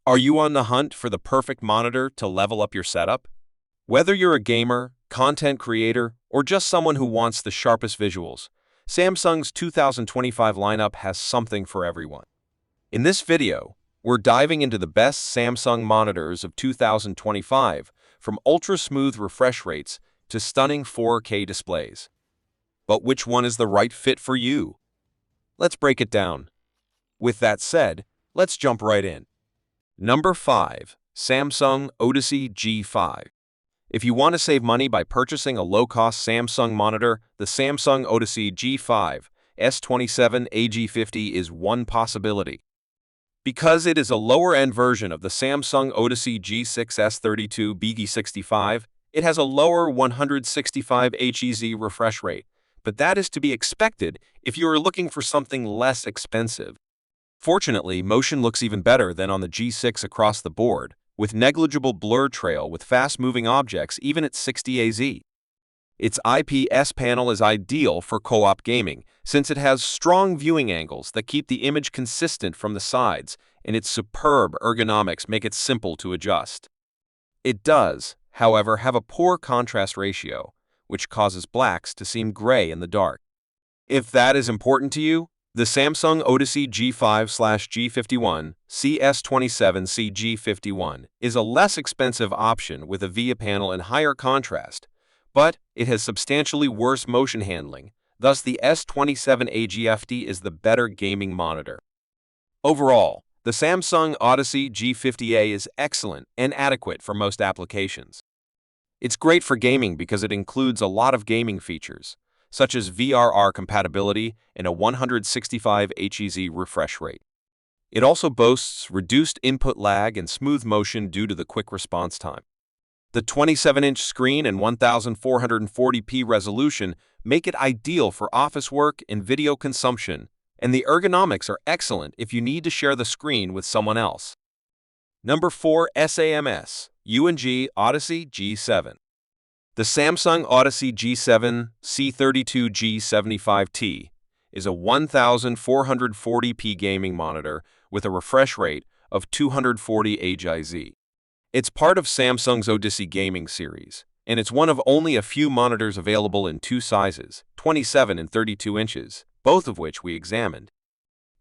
Are you on the hunt for the perfect monitor to level up your setup? Whether you're a gamer, content creator, or just someone who wants the sharpest visuals, Samsung's 2025 lineup has something for everyone. In this video, we're diving into the best Samsung monitors of 2025, from ultra-smooth refresh rates to stunning 4K displays. But which one is the right fit for you? Let's break it down. With that said, let's jump right in. Number 5. Samsung Odyssey G5. If you want to save money by purchasing a low-cost Samsung monitor, the Samsung Odyssey G5 S27 AG50 is one possibility. Because it is a lower-end version of the Samsung Odyssey G6 S32 BG65, it has a lower 165 Hz refresh rate, but that is to be expected if you are looking for something less expensive. Fortunately, motion looks even better than on the G6 across the board, with negligible blur trail with fast-moving objects even at 60 AZ. Its IPS panel is ideal for co-op gaming, since it has strong viewing angles that keep the image consistent from the sides, and its superb ergonomics make it simple to adjust. It does, however, have a poor contrast ratio, which causes blacks to seem gray in the dark. If that is important to you, the Samsung Odyssey G5/G51 CS27CG51 is a less expensive option with a VIA panel and higher contrast, but it has substantially worse motion handling, thus the S27 AG50 is the better gaming monitor. Overall, the Samsung Odyssey G50A is excellent and adequate for most applications. It's great for gaming because it includes a lot of gaming features, such as VRR compatibility and a 165 Hz refresh rate. It also boasts reduced input lag and smooth motion due to the quick response time. The 27-inch screen and 1440p resolution make it ideal for office work and video consumption, and the ergonomics are excellent if you need to share the screen with someone else. Number 4. SAMSUNG Odyssey G7. The Samsung Odyssey G7 C32G75T is a 1440p gaming monitor with a refresh rate of 240 Hz. It's part of Samsung's Odyssey gaming series, and it's one of only a few monitors available in two sizes, 27 and 32 inches, both of which we examined.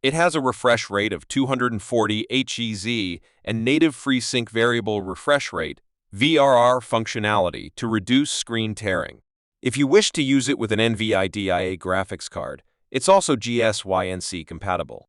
It has a refresh rate of 240 Hz and native FreeSync variable refresh rate VRR functionality to reduce screen tearing. If you wish to use it with an NVIDIA graphics card, it's also GSYNC compatible.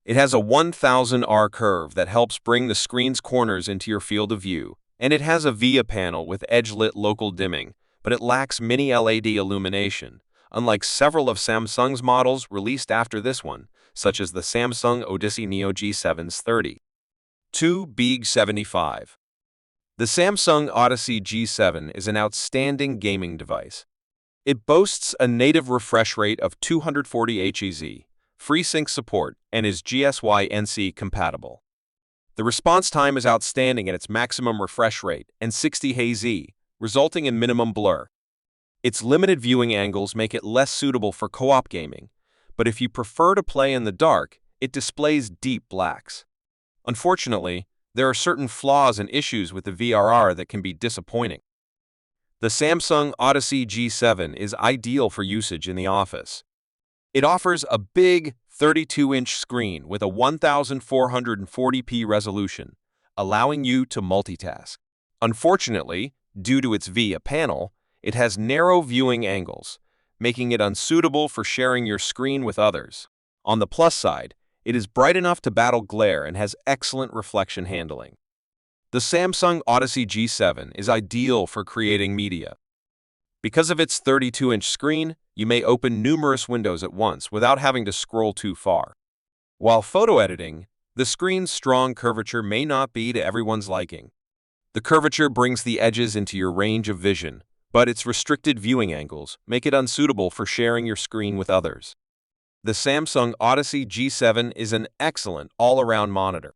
It has a 1000R curve that helps bring the screen's corners into your field of view, and it has a VIA panel with edge-lit local dimming, but it lacks mini LED illumination, unlike several of Samsung's models released after this one, such as the Samsung Odyssey Neo G7's 32 BG75. The Samsung Odyssey G7 is an outstanding gaming device. It boasts a native refresh rate of 240 Hz, FreeSync support, and is GSYNC compatible. The response time is outstanding at its maximum refresh rate and 60 Hz, resulting in minimum blur. Its limited viewing angles make it less suitable for co-op gaming, but if you prefer to play in the dark, it displays deep blacks. Unfortunately, there are certain flaws and issues with the VRR that can be disappointing. The Samsung Odyssey G7 is ideal for usage in the office. It offers a big 32-inch screen with a 1440p resolution, allowing you to multitask. Unfortunately, due to its VIA panel, it has narrow viewing angles, making it unsuitable for sharing your screen with others. On the plus side, it is bright enough to battle glare and has excellent reflection handling. The Samsung Odyssey G7 is ideal for creating media. Because of its 32-inch screen, you may open numerous windows at once without having to scroll too far. While photo editing, the screen's strong curvature may not be to everyone's liking. The curvature brings the edges into your range of vision, but its restricted viewing angles make it unsuitable for sharing your screen with others. The Samsung Odyssey G7 is an excellent all-around monitor.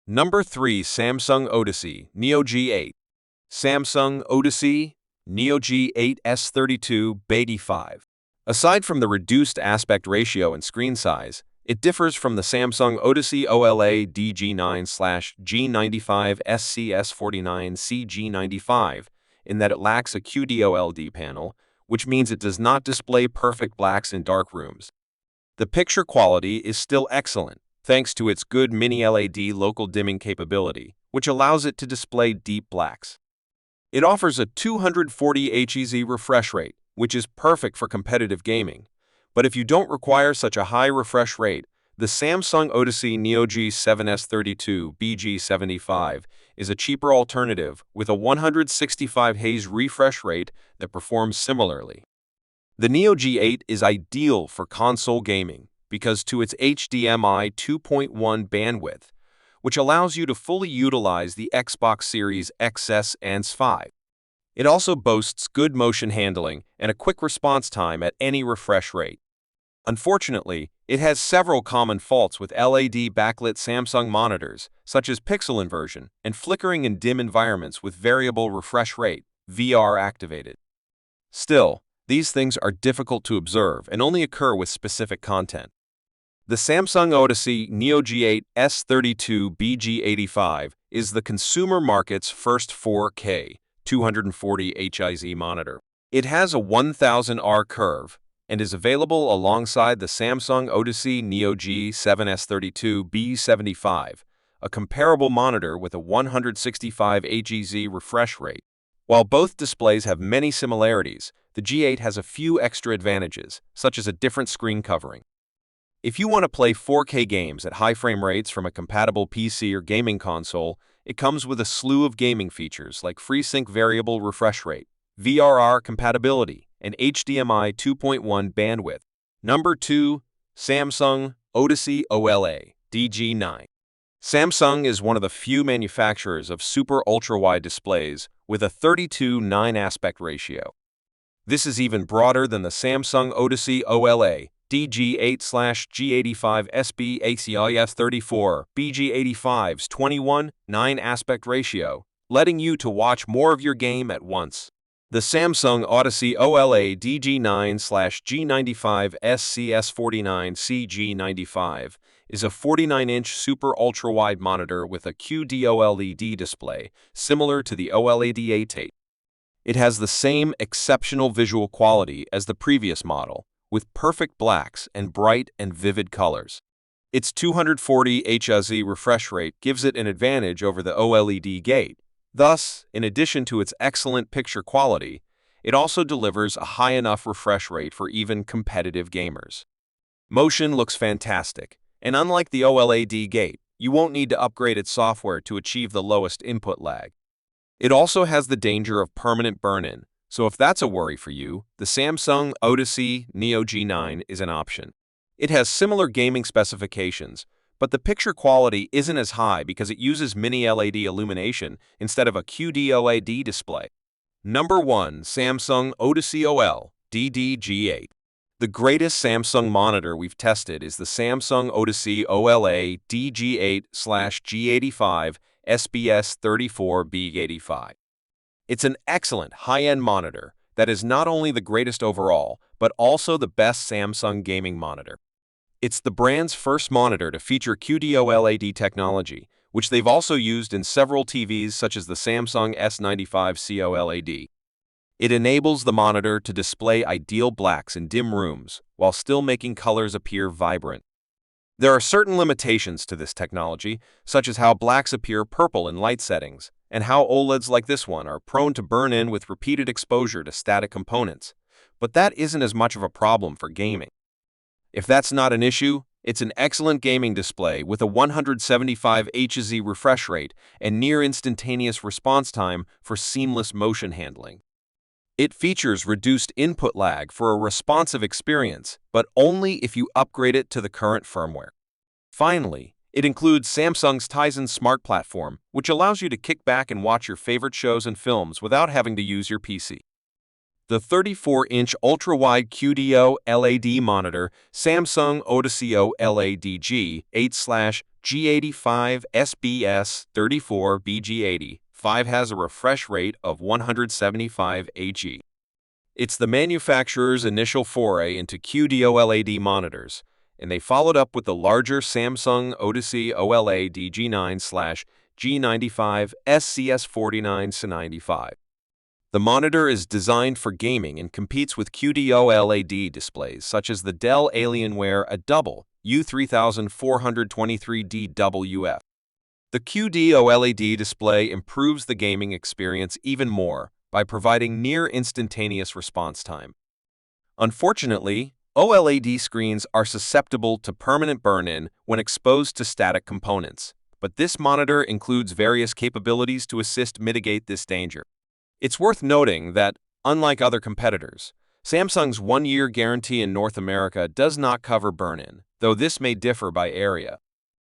Number 3. Samsung Odyssey Neo G8. Samsung Odyssey Neo G8 S32 BG5. Aside from the reduced aspect ratio and screen size, It differs from the Samsung Odyssey OLED G9/G95 SCS49CG95 in that it lacks a QD-OLED panel, which means it does not display perfect blacks in dark rooms. The picture quality is still excellent, thanks to its good mini-LED local dimming capability, which allows it to display deep blacks. It offers a 240 Hz refresh rate, which is perfect for competitive gaming. But if you don't require such a high refresh rate, the Samsung Odyssey Neo G7 S32 BG75 is a cheaper alternative with a 165 Hz refresh rate that performs similarly. The Neo G8 is ideal for console gaming because to its HDMI 2.1 bandwidth, which allows you to fully utilize the Xbox Series XS and S5. It also boasts good motion handling and a quick response time at any refresh rate. Unfortunately, it has several common faults with LED backlit Samsung monitors, such as pixel inversion and flickering in dim environments with variable refresh rate, VR activated. Still, these things are difficult to observe and only occur with specific content. The Samsung Odyssey Neo G8 S32 BG85 is the consumer market's first 4K 240 Hz monitor. It has a 1000R curve and is available alongside the Samsung Odyssey Neo G7 S32 B75, a comparable monitor with a 165 Hz refresh rate. While both displays have many similarities, the G8 has a few extra advantages, such as a different screen covering. If you want to play 4K games at high frame rates from a compatible PC or gaming console, it comes with a slew of gaming features like FreeSync variable refresh rate, VRR compatibility, and HDMI 2.1 bandwidth. Number 2. Samsung Odyssey OLED G9. Samsung is one of the few manufacturers of super ultra-wide displays with a 32:9 aspect ratio. This is even broader than the Samsung Odyssey OLED G8/G85 SBACIS34 BG85's 21:9 aspect ratio, letting you to watch more of your game at once. The Samsung Odyssey OLED G9/G95 SCS49CG95 is a 49-inch super ultra-wide monitor with a QD-OLED display, similar to the OLED G8. It has the same exceptional visual quality as the previous model, with perfect blacks and bright and vivid colors. Its 240 Hz refresh rate gives it an advantage over the OLED G8. Thus, in addition to its excellent picture quality, it also delivers a high enough refresh rate for even competitive gamers. Motion looks fantastic, and unlike the OLED G8, you won't need to upgrade its software to achieve the lowest input lag. It also has the danger of permanent burn-in, so if that's a worry for you, the Samsung Odyssey Neo G9 is an option. It has similar gaming specifications, but the picture quality isn't as high because it uses mini-LED illumination instead of a QD-OLED display. Number 1. Samsung Odyssey OLED G8. The greatest Samsung monitor we've tested is the Samsung Odyssey OLED G8/G85 SBS34B85. It's an excellent high-end monitor that is not only the greatest overall, but also the best Samsung gaming monitor. It's the brand's first monitor to feature QD-OLED technology, which they've also used in several TVs such as the Samsung S95 COLED. It enables the monitor to display ideal blacks in dim rooms while still making colors appear vibrant. There are certain limitations to this technology, such as how blacks appear purple in light settings, and how OLEDs like this one are prone to burn in with repeated exposure to static components, but that isn't as much of a problem for gaming. If that's not an issue, it's an excellent gaming display with a 175 Hz refresh rate and near instantaneous response time for seamless motion handling. It features reduced input lag for a responsive experience, but only if you upgrade it to the current firmware. Finally, it includes Samsung's Tizen Smart Platform, which allows you to kick back and watch your favorite shows and films without having to use your PC. The 34-inch ultra-wide QD OLED monitor Samsung Odyssey OLED G8/G85 SBS34BG85 has a refresh rate of 175 Hz. It's the manufacturer's initial foray into QD OLED monitors, and they followed up with the larger Samsung Odyssey OLED G9/G95 SCS49S95. The monitor is designed for gaming and competes with QD-OLED displays such as the Dell Alienware A U3423DWF. The QD-OLED display improves the gaming experience even more by providing near-instantaneous response time. Unfortunately, OLED screens are susceptible to permanent burn-in when exposed to static components, but this monitor includes various capabilities to assist mitigate this danger. It's worth noting that, unlike other competitors, Samsung's one-year guarantee in North America does not cover burn-in, though this may differ by area.